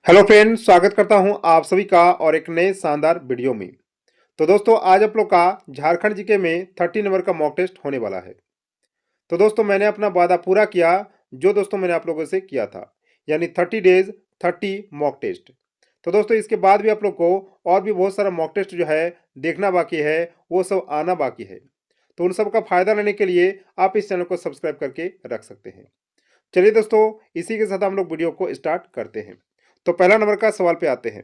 Hello friends, स्वागत करता हूं आप सभी का और एक नए शानदार वीडियो में। तो दोस्तों, आज आप लोग का झारखंड जीके में 30 नंबर का मॉक टेस्ट होने वाला है। तो दोस्तों, मैंने अपना वादा पूरा किया जो दोस्तों मैंने आप लोगों से किया था, यानी 30 डेज 30 मॉक टेस्ट। तो दोस्तों, इसके बाद भी आप लोग को और भी बहुत सारा मॉक टेस्ट जो है देखना बाकी है, वो सब आना बाकी है। तो उन सब का फायदा लेने के लिए आप इस चैनल को सब्सक्राइब करके रख सकते हैं। चलिए दोस्तों, इसी के साथ हम लोग वीडियो को स्टार्ट करते हैं। तो पहला नंबर का सवाल पे आते हैं।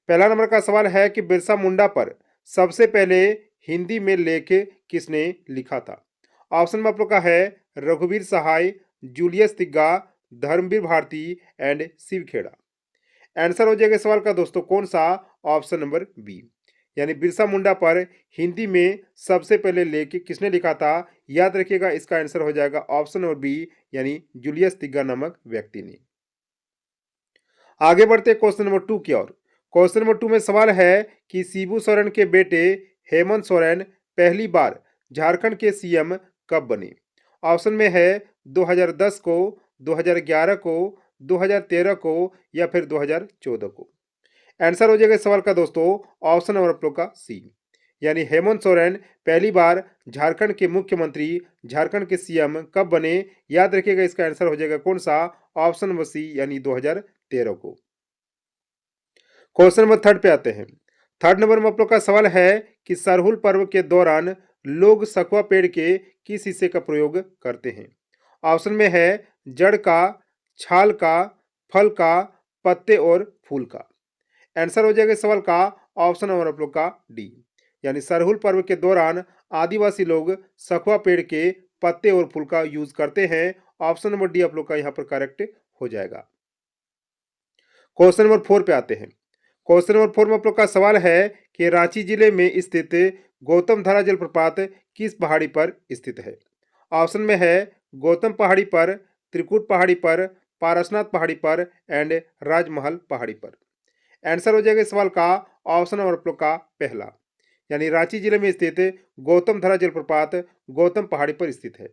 पहला नंबर का सवाल है कि बिरसा मुंडा पर सबसे पहले हिंदी में लेख किसने लिखा था। ऑप्शन में आप लोग का है रघुवीर सहाय, जूलियस तिग्गा, धर्मवीर भारती एंड शिव खेड़ा। आंसर हो जाएगा सवाल का दोस्तों कौन सा, ऑप्शन नंबर बी, यानी बिरसा मुंडा पर हिंदी में सबसे पहले लेख किसने लिखा था। याद रखिएगा, इसका आंसर हो जाएगा ऑप्शन नंबर बी, यानी जूलियस तिग्गा नामक व्यक्ति ने। आगे बढ़ते क्वेश्चन नंबर 2 की ओर। क्वेश्चन नंबर 2 में सवाल है कि शिबू सोरेन के बेटे हेमंत सोरेन पहली बार झारखंड के सीएम कब बने। ऑप्शन में है 2010 को, 2011 को, 2013 को या फिर 2014 को। आंसर हो जाएगा इस सवाल का दोस्तों ऑप्शन नंबर आप लोग का सी, यानी हेमंत सोरेन पहली बार झारखंड के मुख्यमंत्री, झारखंड के सीएम कब बने। याद रखिएगा, इसका आंसर हो जाएगा कौन सा, ऑप्शन नंबर सी, यानी 2013 को। क्वेश्चन नंबर 3 पे आते हैं। थर्ड नंबर में आप लोग का सवाल है कि सरहुल पर्व के दौरान लोग सखुआ पेड़ के किस हिस्से का प्रयोग करते हैं। ऑप्शन में है जड़ का, छाल का, फल का, पत्ते और फूल का। आंसर हो जाएगा इस सवाल का ऑप्शन नंबर आप लोग का डी, यानी सरहुल पर्व के दौरान आदिवासी लोग सखुआ पेड़ के पत्ते और फूल का यूज करते हैं। ऑप्शन नंबर डी आप लोग का यहाँ पर करेक्ट हो जाएगा। क्वेश्चन नंबर 4 पे आते हैं। क्वेश्चन नंबर 4 में आप लोग का सवाल है कि रांची जिले में स्थित गौतम धारा जलप्रपात किस पहाड़ी पर स्थित है। ऑप्शन में है गौतम पहाड़ी पर, त्रिकुट पहाड़ी पर, पारसनाथ पहाड़ी पर एंड राजमहल पहाड़ी पर। आंसर हो जाएगा इस सवाल का ऑप्शन नंबर आप लोग का पहला, यानी रांची जिले में स्थित गौतम धरा जलप्रपात गौतम पहाड़ी पर स्थित है।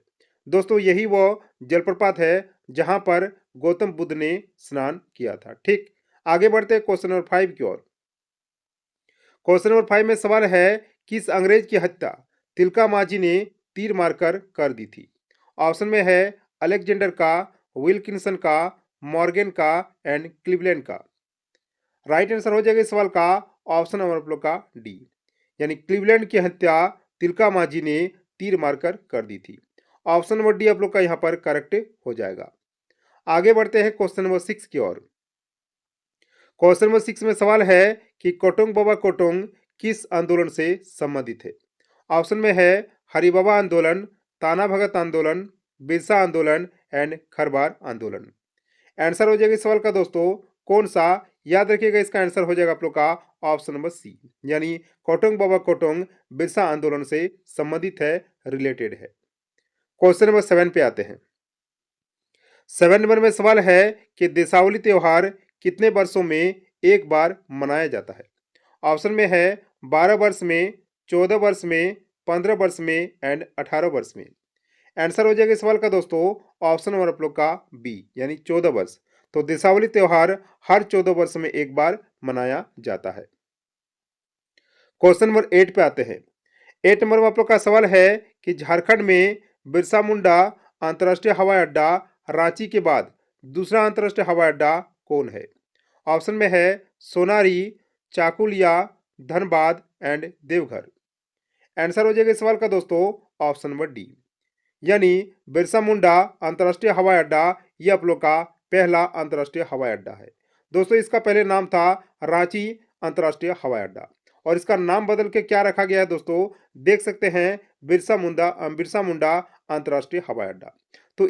दोस्तों, यही वो जलप्रपात है जहां पर गौतम बुद्ध ने स्नान किया था। ठीक, आगे बढ़ते हैं क्वेश्चन नंबर 5 की ओर। क्वेश्चन नंबर 5 में सवाल है किस अंग्रेज की हत्या तिलका मांझी ने तीर मारकर कर दी थी। ऑप्शन में है अलेक्जेंडर का, विल्किंसन का, मॉर्गन का एंड क्लीवलैंड का। राइट आंसर हो जाएगा इस सवाल का ऑप्शन नंबर आप लोग का डी, यानी क्लीवलैंड की हत्या तिलका मांझी ने तीर मारकर कर दी थी। ऑप्शन नंबर डी आप लोग का यहाँ पर करेक्ट हो जाएगा। आगे बढ़ते हैं क्वेश्चन नंबर 6 की ओर। क्वेश्चन नंबर 6 में सवाल है कि कोटोंग बाबा कोटोंग किस आंदोलन से संबंधित है। ऑप्शन में है हरि बाबा आंदोलन, ताना भगत आंदोलन, बिरसा आंदोलन एंड खरबार आंदोलन। आंसर हो जाएगा इस सवाल का दोस्तों कौन सा। याद रखिएगा, इसका आंसर हो जाएगा आप लोग का ऑप्शन नंबर सी, यानी कोटोंग बाबा कोटोंग बिरसा आंदोलन से संबंधित है, रिलेटेड है। क्वेश्चन नंबर 7 पे आते हैं। 7 नंबर में सवाल है कि दीपावली त्योहार कितने वर्षों में एक बार मनाया जाता है। ऑप्शन में है 12 वर्ष में, 14 वर्ष में, 15 वर्ष में एंड 18 वर्ष में। आंसर हो जाएगा इस सवाल का दोस्तों ऑप्शन नंबर आप लोग का बी, यानी 14 वर्ष। तो दीपावली त्योहार हर 14 वर्ष में एक बार मनाया जाता है। क्वेश्चन नंबर 8 पे आते हैं। 8 नंबर में आप लोग का सवाल है कि झारखंड में बिरसा मुंडा अंतर्राष्ट्रीय हवाई अड्डा रांची के बाद दूसरा अंतर्राष्ट्रीय हवाई अड्डा कौन है। ऑप्शन में है सोनारी, चाकुलिया, धनबाद एंड देवघर। आंसर हो जाएगा इस सवाल का दोस्तों ऑप्शन नंबर डी, यानी बिरसा मुंडा अंतर्राष्ट्रीय हवाई अड्डा ये आप लोग का पहला अंतर्राष्ट्रीय हवाई अड्डा है। दोस्तों, इसका पहले नाम था रांची अंतर्राष्ट्रीय हवाई अड्डा और इसका नाम बदल के क्या रखा गया है दोस्तों, देख सकते हैं बिरसा मुंडा अंतर्राष्ट्रीय हवाई अड्डा। तो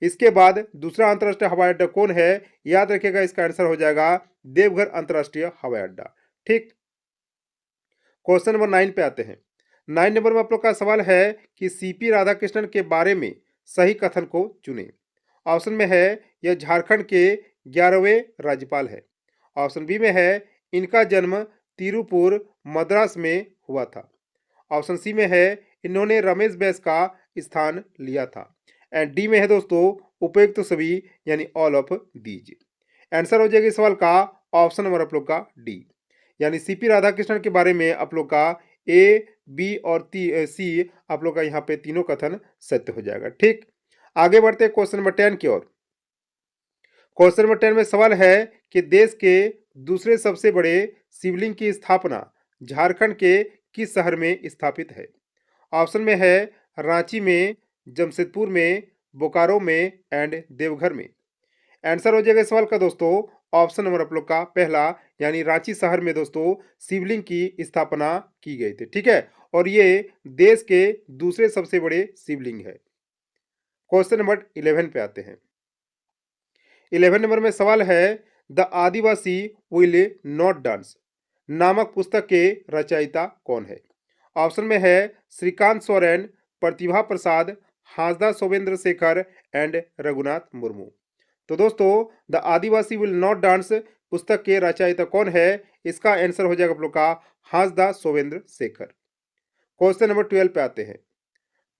इसके बाद दूसरा अंतर्राष्ट्रीय हवाई अड्डा कौन है। याद रखिएगा, इसका आंसर हो जाएगा देवघर अंतर्राष्ट्रीय हवाई अड्डा। ठीक, क्वेश्चन नंबर 9 पे आते हैं। 9 नंबर में आप लोग का सवाल है कि सीपी राधाकृष्णन के बारे में सही कथन को चुने। ऑप्शन में है यह झारखंड के 11वें राज्यपाल है। ऑप्शन बी में है इनका जन्म तिरुपुर मद्रास में हुआ था। ऑप्शन सी में है इन्होंने रमेश बैस का स्थान लिया था एंड डी में है दोस्तों उपयुक्त सभी, यानी ऑल ऑफ दीज। आंसर हो जाएगा इस सवाल का ऑप्शन नंबर आप लोग का डी, यानी सीपी राधाकृष्णन के बारे में आप लोग का ए, बी और सी आप लोग का यहाँ पे तीनों कथन सत्य हो जाएगा। ठीक, आगे बढ़ते हैं क्वेश्चन नंबर 10 की ओर। क्वेश्चन नंबर 10 में सवाल है कि देश के दूसरे सबसे बड़े शिवलिंग की स्थापना झारखंड के किस शहर में स्थापित है? ऑप्शन में है रांची में, जमशेदपुर में, बोकारो में एंड देवघर में। आंसर हो जाएगा इस सवाल का दोस्तों ऑप्शन नंबर आप लोग का पहला, यानी रांची शहर में दोस्तों शिवलिंग की स्थापना की गई थी। ठीक है, और ये देश के दूसरे सबसे बड़े शिवलिंग है। क्वेश्चन नंबर 11 पे आते हैं। 11 नंबर में सवाल है the Adivasi will not dance नामक पुस्तक के रचयिता कौन है? ऑप्शन में है श्रीकांत सोरेन, प्रतिभा प्रसाद, हांसदा सोमेंद्र शेखर एंड रघुनाथ मुर्मू। तो दोस्तों the Adivasi will not dance पुस्तक के रचयिता कौन है? इसका आंसर हो जाएगा आप लोग का हांसदा सोमेंद्र शेखर। क्वेश्चन नंबर 12 पे आते हैं।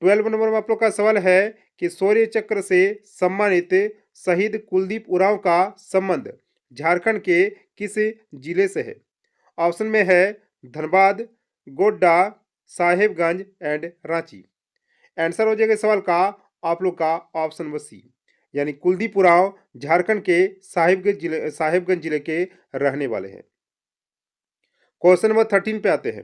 12 नंबर में आप लोग का सवाल है कि शौर्य चक्र से सम्मानित शहीद कुलदीप उरांव का संबंध झारखंड के किस जिले से है? ऑप्शन में है धनबाद, गोड्डा, साहेबगंज एंड रांची। आंसर हो जाएगा सवाल का आप लोग का ऑप्शन नंबर सी, यानी कुलदीप उरांव झारखंड के साहेबगंज जिले के रहने वाले हैं। क्वेश्चन नंबर 13 पे आते हैं।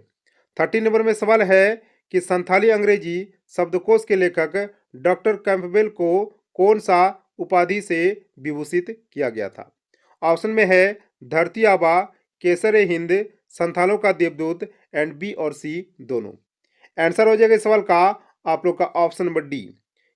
13 नंबर में सवाल है कि संथाली अंग्रेजी शब्दकोश के लेखक डॉक्टर कैंपबेल को कौन सा उपाधि से विभूषित किया गया था? ऑप्शन में है धरती आबा, केसर ए हिंद, संथालों का देवदूत एंड बी और सी दोनों। आंसर हो जाएगा इस सवाल का आप लोग का ऑप्शन नंबर डी,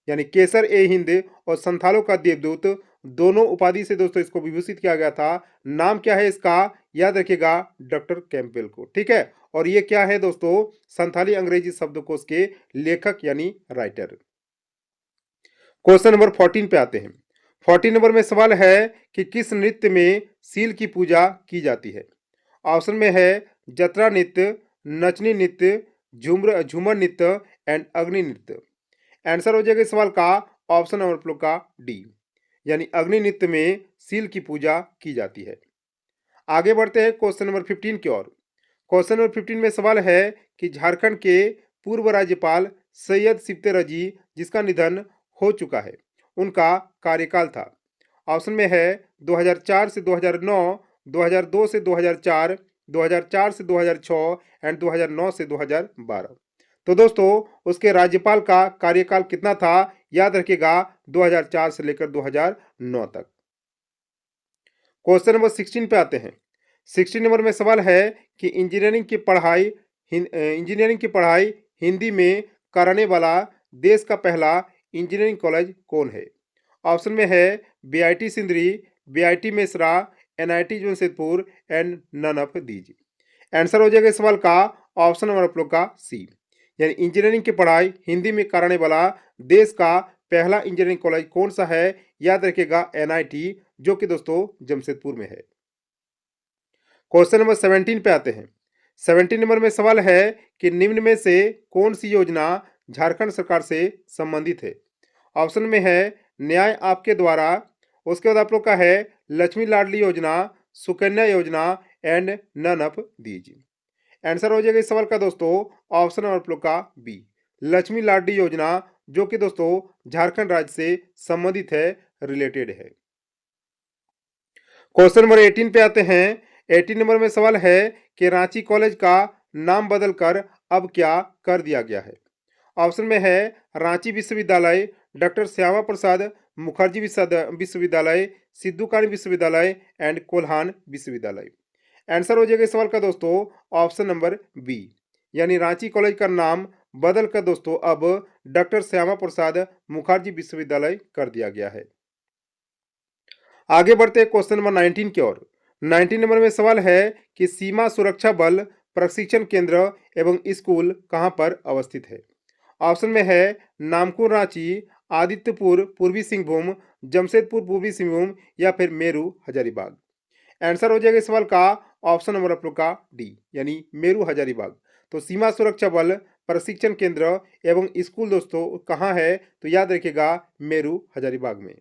यानी केसर ए हिंद और संथालों का देवदूत दोनों उपाधि से दोस्तों इसको विभूषित किया गया था। नाम क्या है इसका? याद रखिएगा डॉक्टर कैंपबेल को। ठीक है, और ये क्या है दोस्तों? संथाली अंग्रेजी शब्दकोश के लेखक यानी राइटर। क्वेश्चन नंबर 14 पे आते हैं। 14 नंबर में सवाल है कि किस नृत्य में सील की पूजा की जाती है? ऑप्शन में है जतरा नृत्य, नचनी नृत्य, झूमर नृत्य एंड अग्नि नृत्य। आंसर हो जाएगा इस सवाल का ऑप्शन नंबर आप लोग का डी, यानी अग्नि नृत्य में सील की पूजा की जाती है। आगे बढ़ते हैं क्वेश्चन नंबर 15 की ओर। क्वेश्चन नंबर 15 में सवाल है कि झारखंड के पूर्व राज्यपाल सैयद सिप्ते रजी जिसका निधन हो चुका है, उनका कार्यकाल था। ऑप्शन में है 2004 से 2009, 2002 से 2004, 2004 से 2006 एंड 2009 से 2012। तो दोस्तों उसके राज्यपाल का कार्यकाल कितना था? याद रखिएगा 2004 से लेकर 2009 तक। क्वेश्चन नंबर 16 पे आते हैं। 16 नंबर में सवाल है कि इंजीनियरिंग की पढ़ाई हिंदी में कराने वाला देश का पहला इंजीनियरिंग कॉलेज कौन है? ऑप्शन में है BIT Sindri, BIT Mesra, NIT Jamshedpur and none of these. Answer हो जाएगा इस सवाल का ऑप्शन नंबर आप लोग का सी, यानी इंजीनियरिंग की पढ़ाई हिंदी में कराने वाला देश का पहला इंजीनियरिंग कॉलेज कौन सा है? याद रखिएगा एनआईटी, जो कि दोस्तों जमशेदपुर में है। क्वेश्चन नंबर 17 पे आते हैं। 17 नंबर में सवाल है कि निम्न में से कौन सी योजना झारखंड सरकार से संबंधित है? ऑप्शन में है न्याय आपके द्वारा, उसके बाद आप लोग का है लक्ष्मी लाडली Yojana, Sukanya Yojana and none of these. Answer हो जाएगा इस सवाल का दोस्तों ऑप्शन नंबर आप लोग का बी, लक्ष्मी लाडली योजना, जो कि दोस्तों झारखंड राज्य से संबंधित है, रिलेटेड है। क्वेश्चन नंबर 18 पे आते हैं। 18 नंबर में सवाल है कि रांची कॉलेज का नाम बदलकर अब क्या कर दिया गया है? ऑप्शन में है रांची विश्वविद्यालय, डॉक्टर श्यामा प्रसाद मुखर्जी विश्वविद्यालय, सिद्धू कानू विश्वविद्यालय एंड कोल्हान विश्वविद्यालय। आंसर हो जाएगा इस सवाल का दोस्तों ऑप्शन नंबर बी, यानी रांची कॉलेज का नाम बदलकर दोस्तों अब डॉक्टर श्यामा प्रसाद मुखर्जी विश्वविद्यालय कर दिया गया है। आगे बढ़ते हैं क्वेश्चन नंबर 19 की ओर। 19 नंबर में सवाल है कि सीमा सुरक्षा बल प्रशिक्षण केंद्र एवं स्कूल कहां पर अवस्थित है? ऑप्शन में है नामकुम रांची, आदित्यपुर पूर्वी सिंहभूम, जमशेदपुर पूर्वी सिंहभूम या फिर मेरू हजारीबाग। आंसर हो जाएगा इस सवाल का ऑप्शन नंबर आप लोग का डी, यानी मेरू हजारीबाग। तो सीमा सुरक्षा बल प्रशिक्षण केंद्र एवं स्कूल दोस्तों कहाँ है? तो याद रखिएगा मेरू हजारीबाग में।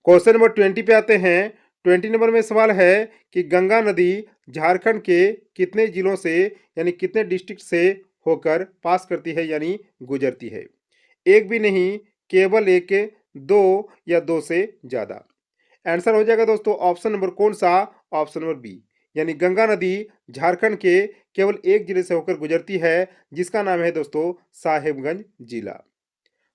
क्वेश्चन नंबर 20 पे आते हैं। 20 नंबर में सवाल है कि गंगा नदी झारखंड के कितने जिलों से यानी कितने डिस्ट्रिक्ट से होकर पास करती है यानी गुजरती है। एक भी नहीं, केवल एक, दो या दो से ज्यादा। आंसर हो जाएगा दोस्तों ऑप्शन नंबर कौन सा, ऑप्शन नंबर बी, यानी गंगा नदी झारखंड के केवल एक जिले से होकर गुजरती है जिसका नाम है दोस्तों साहेबगंज जिला।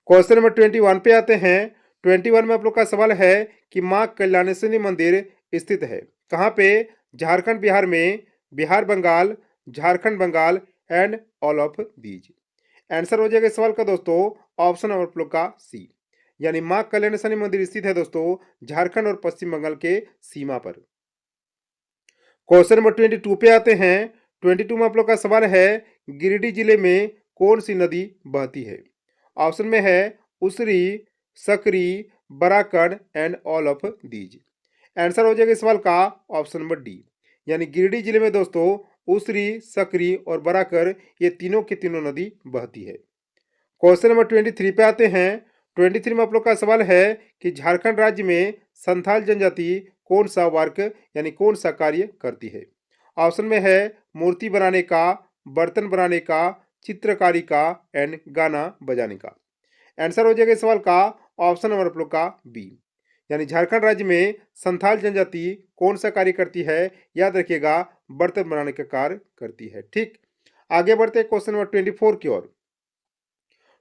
क्वेश्चन नंबर 21 पे आते हैं। 21 में आप लोग का सवाल है कि माँ कल्याणेश्वरी मंदिर स्थित है कहाँ पे। झारखंड बिहार में, Bihar Bengal, Jharkhand Bengal and all of these. Answer हो जाएगा इस सवाल का दोस्तों ऑप्शन नंबर आप लोग का सी, यानी माँ कल्याणेश्वरी मंदिर स्थित है दोस्तों झारखंड और पश्चिम बंगाल के सीमा पर। क्वेश्चन नंबर 22 पे आते हैं। 22 में आप लोग का सवाल है गिरिडीह जिले में कौन सी नदी बहती है। ऑप्शन में है Usri, Sakri, Barakar and all of these. Answer हो जाएगा इस सवाल का ऑप्शन नंबर डी, यानी गिरिडीह जिले में दोस्तों उसरी, सकरी और बराकड़ ये तीनों की तीनों नदी बहती है। क्वेश्चन नंबर 23 पे आते हैं। 23 में आप लोग का सवाल है कि झारखंड राज्य में संथाल जनजाति कौन सा वर्क यानी कौन सा कार्य करती है। ऑप्शन में है मूर्ति बनाने का, बर्तन बनाने का, चित्रकारी का एंड गाना बजाने का। आंसर हो जाएगा इस सवाल का ऑप्शन नंबर आप लोग का बी, यानी झारखंड राज्य में संथाल जनजाति कौन सा कार्य करती है, याद रखिएगा बर्तन बनाने का कार्य करती है। ठीक, आगे बढ़ते हैं क्वेश्चन नंबर 24 की ओर।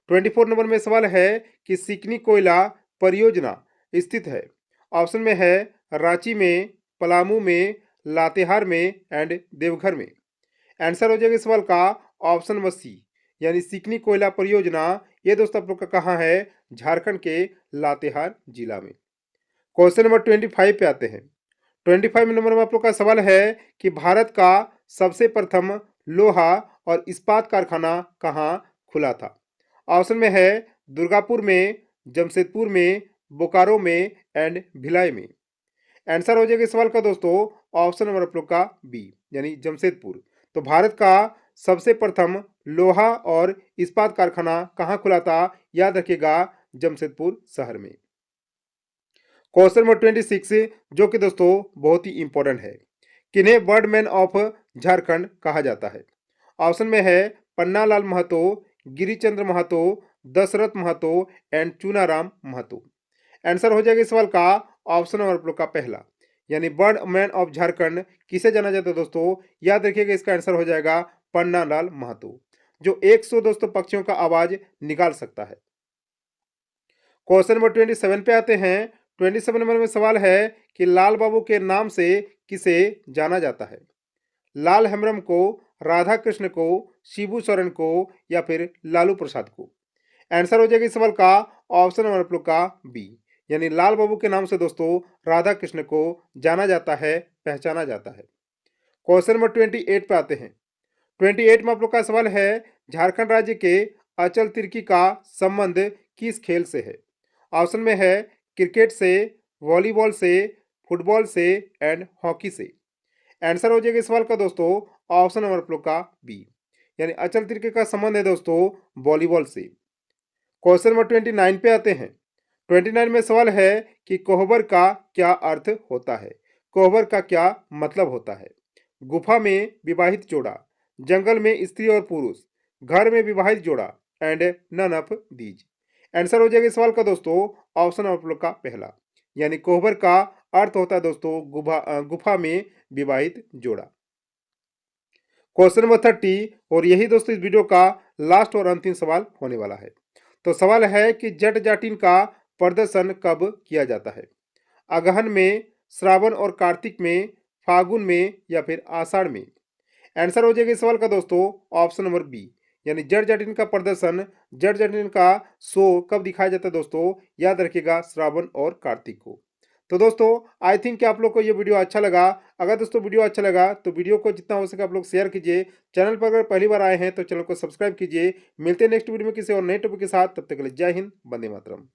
24 नंबर में सवाल है कि सिकनी कोयला परियोजना स्थित है। ऑप्शन में है रांची में, पलामू में, लातेहार में एंड देवघर में। आंसर हो जाएगा इस सवाल का ऑप्शन नंबर सी, यानी सिकनी कोयला परियोजना ये दोस्तों आप लोग का कहाँ है, झारखंड के लातेहार जिला में। क्वेश्चन नंबर 25 पे आते हैं। 25 नंबर में आप लोग का सवाल है कि भारत का सबसे प्रथम लोहा और इस्पात कारखाना कहाँ खुला था। ऑप्शन में है दुर्गापुर में, जमशेदपुर में, बोकारो में एंड भिलाई में। आंसर हो जाएगा इस सवाल का दोस्तों ऑप्शन नंबर आप लोग का बी, यानी जमशेदपुर। तो भारत का सबसे प्रथम लोहा और इस्पात कारखाना कहाँ खुला था, याद रखिएगा जमशेदपुर शहर में। क्वेश्चन नंबर 26 जो कि दोस्तों बहुत ही इंपॉर्टेंट है, किन्हें बर्डमैन ऑफ झारखंड कहा जाता है। ऑप्शन में है पन्नालाल महतो, गिरिचंद्र महतो, दशरथ महतो एंड चूनाराम महतो। आंसर हो जाएगा इस सवाल का ऑप्शन नंबर आप लोग का पहला, यानी बर्डमैन ऑफ झारखंड किसे जाना जाता है दोस्तों, याद रखिएगा इसका आंसर हो जाएगा पन्नालाल महतो, जो 100 दोस्तों पक्षियों का आवाज निकाल सकता है। क्वेश्चन नंबर 27 पे आते हैं। 27 नंबर में सवाल है कि लाल बाबू के नाम से किसे जाना जाता है। लाल हेम्ब्रम को, राधा कृष्ण को, शिबू सोरेन को या फिर लालू प्रसाद को। आंसर हो जाएगा इस सवाल का ऑप्शन नंबर आप लोग का बी, यानी लाल बाबू के नाम से दोस्तों राधा कृष्ण को जाना जाता है, पहचाना जाता है। क्वेश्चन नंबर 28 पे आते हैं। 28 में आप लोग का सवाल है झारखंड राज्य के अचल तिर्की का संबंध किस खेल से है। ऑप्शन में है क्रिकेट से, वॉलीबॉल से, फुटबॉल से एंड हॉकी से। आंसर हो जाएगा इस सवाल का दोस्तों ऑप्शन नंबर आप लोग का बी, यानी अचल तिर्की का संबंध है दोस्तों वॉलीबॉल से। क्वेश्चन नंबर 29 पे आते हैं। 29 में सवाल है कि कोहबर का क्या अर्थ होता है, कोहबर का क्या मतलब होता है। गुफा में विवाहित जोड़ा, जंगल में स्त्री और पुरुष, घर में विवाहित जोड़ा and none of these. Answer हो जाएगा इस सवाल का दोस्तों ऑप्शन आप लोग का पहला, यानी कोहबर का अर्थ होता है दोस्तों गुफा में विवाहित जोड़ा। क्वेश्चन नंबर 30 और यही दोस्तों इस वीडियो का लास्ट और अंतिम सवाल होने वाला है। तो सवाल है कि जट जाटिन का प्रदर्शन कब किया जाता है। अगहन में, श्रावण और कार्तिक में, फागुन में या फिर आषाढ़ में। आंसर हो जाएगा इस सवाल का दोस्तों ऑप्शन नंबर बी, यानी जट जाटिन का प्रदर्शन, जट जाटिन का शो कब दिखाया जाता है दोस्तों, याद रखिएगा श्रावण और कार्तिक को। तो दोस्तों आई थिंक कि आप लोग को ये वीडियो अच्छा लगा। अगर दोस्तों वीडियो अच्छा लगा तो वीडियो को जितना हो सके आप लोग शेयर कीजिए। चैनल पर अगर पहली बार आए हैं तो चैनल को सब्सक्राइब कीजिए। मिलते हैं नेक्स्ट वीडियो में किसी और नए टॉपिक के साथ, तब तक के लिए जय हिंद, वंदे मातरम।